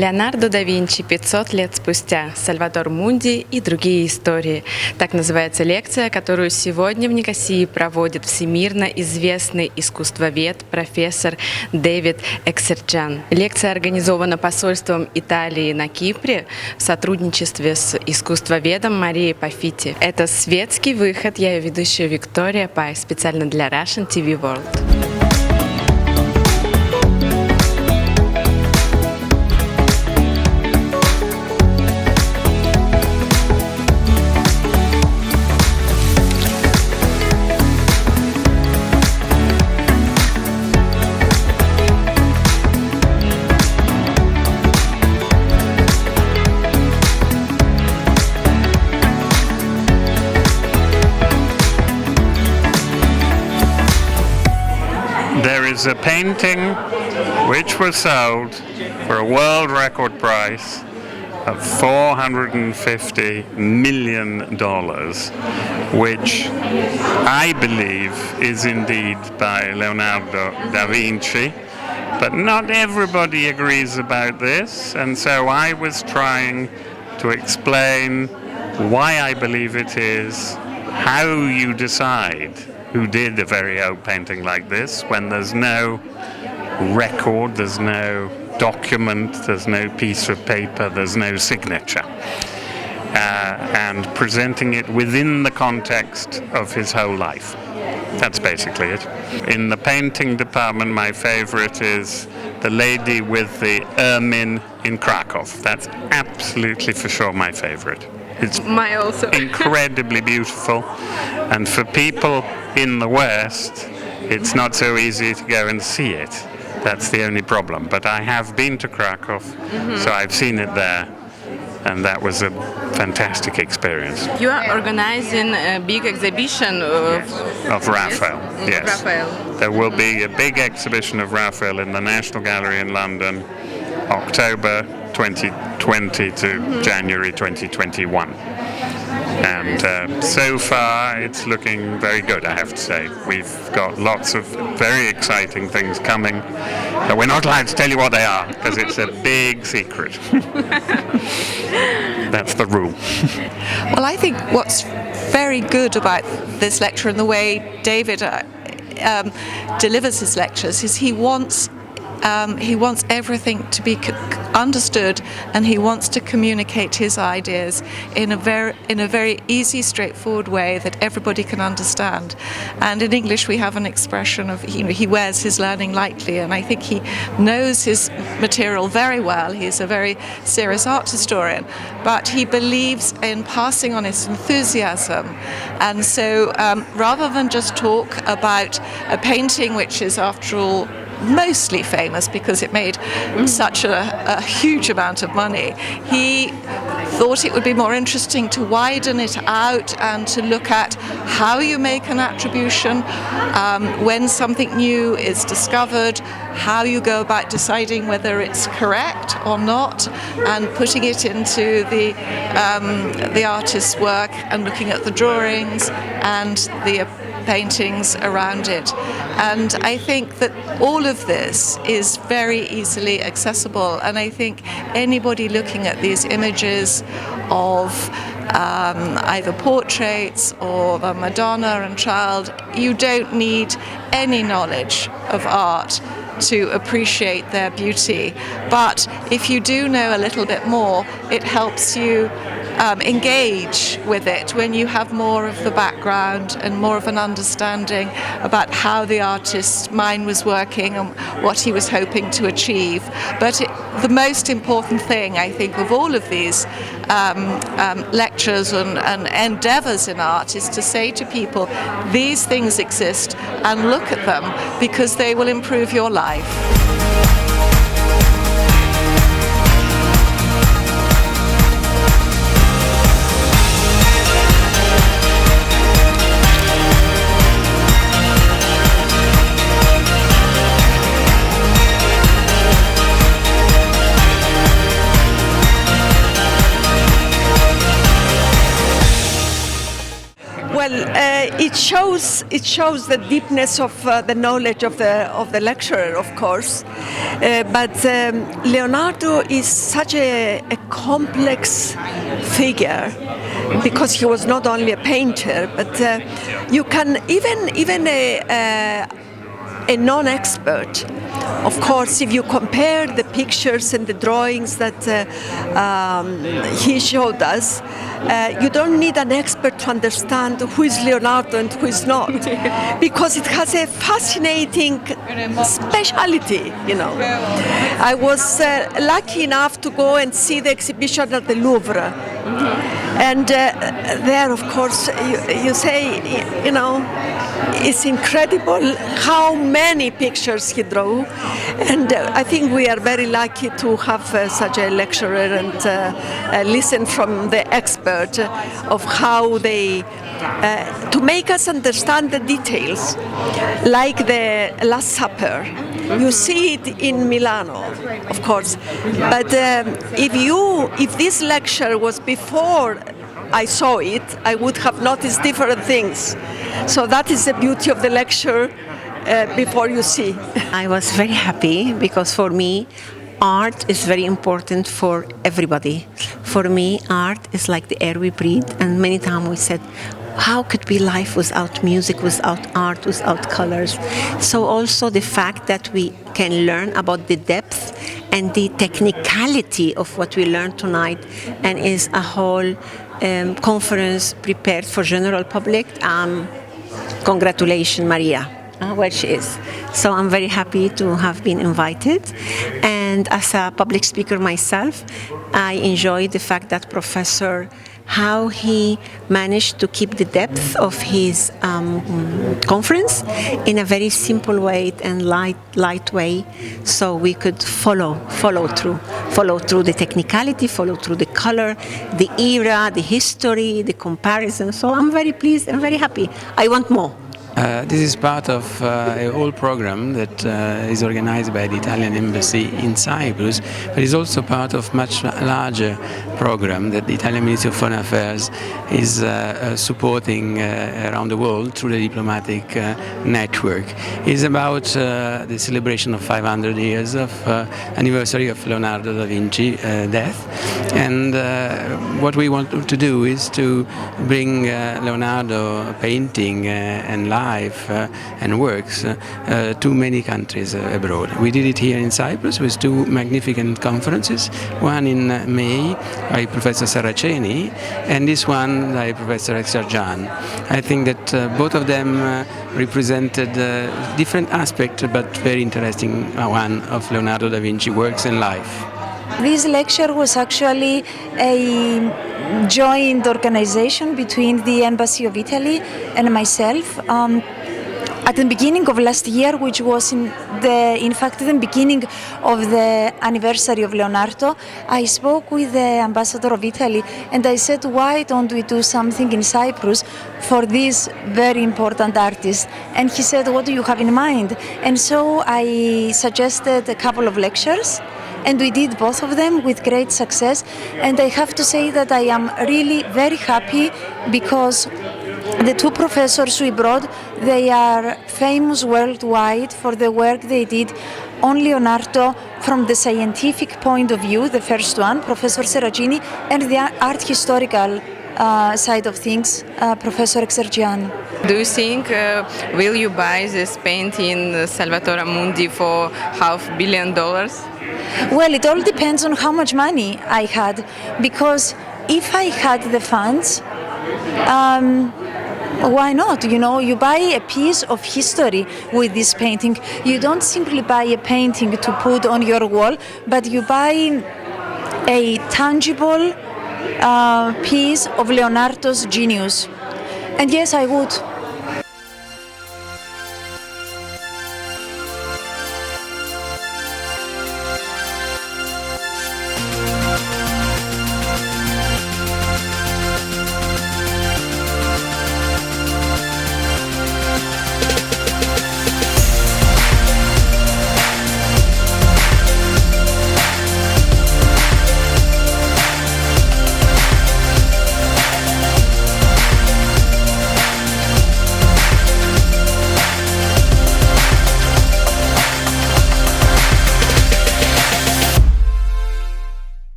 Леонардо да Винчи 500 лет спустя. Сальвадор Мунди и другие истории. Так называется лекция, которую сегодня в Никосии проводит всемирно известный искусствовед, профессор Дэвид Эксерджан. Лекция организована посольством Италии на Кипре в сотрудничестве с искусствоведом Марией Пафити. Это «Светский выход». Я ее ведущая Виктория Пай, специально для RussianTV.World. There is a painting which was sold for a world record price of $450 million, which I believe is indeed by Leonardo da Vinci. But not everybody agrees about this, and so I was trying to explain why I believe it is, how you decide who did a very old painting like this when there's no record, there's no document, there's no piece of paper, there's no signature. And presenting it within the context of his whole life. That's basically it. In the painting department, my favorite is the lady with the ermine in Krakow. That's absolutely for sure my favorite. It's My also. incredibly beautiful, and for people in the West, it's not so easy to go and see it. That's the only problem. But I have been to Krakow, so I've seen it there, and that was a fantastic experience. You are organizing a big exhibition Of Raphael, yes. Raphael. There will be a big exhibition of Raphael in the National Gallery in London, October 2020 to January 2021. And so far it's looking very good, I have to say. We've got lots of very exciting things coming, but we're not allowed to tell you what they are because it's a big secret. That's the rule. Well, I think what's very good about this lecture and the way David delivers his lectures is he wants everything to be understood, and he wants to communicate his ideas in a very easy, straightforward way that everybody can understand. And in English we have an expression of he wears his learning lightly, and I think he knows his material very well. He's a very serious art historian, but he believes in passing on his enthusiasm. And so rather than just talk about a painting which is, after all, mostly famous because it made such a huge amount of money, he thought it would be more interesting to widen it out and to look at how you make an attribution when something new is discovered, how you go about deciding whether it's correct or not, and putting it into the artist's work and looking at the drawings and the paintings around it. And I think that all of this is very easily accessible, and I think anybody looking at these images of either portraits or the Madonna and Child, you don't need any knowledge of art to appreciate their beauty. But if you do know a little bit more, it helps you engage with it when you have more of the background and more of an understanding about how the artist's mind was working and what he was hoping to achieve. But the most important thing, I think, of all of these lectures and endeavors in art is to say to people, these things exist and look at them because they will improve your life. Well, it shows the deepness of the knowledge of the lecturer, of course. But Leonardo is such a complex figure, because he was not only a painter, but you can even a non-expert. Of course, if you compare the pictures and the drawings that he showed us, you don't need an expert to understand who is Leonardo and who is not, because it has a fascinating speciality, you know. I was lucky enough to go and see the exhibition at the Louvre. And there, of course, you say, you know, it's incredible how many pictures he drew. And I think we are very lucky to have such a lecturer and listen from the expert of how they, to make us understand the details, like the Last Supper. You see it in Milano, of course, but if this lecture was before I saw it, I would have noticed different things. So that is the beauty of the lecture before you see. I was very happy because for me, art is very important for everybody. For me, art is like the air we breathe, and many times we said, how could be life without music, without art, without colors? So also the fact that we can learn about the depth and the technicality of what we learned tonight, and is a whole conference prepared for general public. Congratulations, Maria, where she is. So I'm very happy to have been invited. And as a public speaker myself, I enjoyed the fact that Professor, how he managed to keep the depth of his conference in a very simple way and light way, so we could follow through the technicality, follow through the color, the era, the history, the comparison. So I'm very pleased and very happy. I want more. This is part of a whole program that is organized by the Italian Embassy in Cyprus, but is also part of much larger program that the Italian Ministry of Foreign Affairs is supporting around the world through the diplomatic network. It's about the celebration of 500 years of anniversary of Leonardo da Vinci death, and what we want to do is to bring Leonardo painting and life and works to many countries abroad. We did it here in Cyprus with two magnificent conferences, one in May by Professor Saraceni and this one by Professor Exarjan. I think that both of them represented different aspects, but very interesting one of Leonardo da Vinci works and life. This lecture was actually a joint organization between the Embassy of Italy and myself. At the beginning of last year, which was in fact the beginning of the anniversary of Leonardo, I spoke with the ambassador of Italy and I said, why don't we do something in Cyprus for this very important artist? And he said, what do you have in mind? And so I suggested a couple of lectures, and we did both of them with great success. And I have to say that I am really very happy because the two professors we brought, they are famous worldwide for the work they did on Leonardo from the scientific point of view, the first one, Professor Serragini, and the art historical side of things, Professor Exarjan. Do you think will you buy this painting Salvatore Mundi for $500 million? Well, it all depends on how much money I had, because if I had the funds, why not? You know, you buy a piece of history with this painting. You don't simply buy a painting to put on your wall, but you buy a tangible piece of Leonardo's genius. And yes, I would.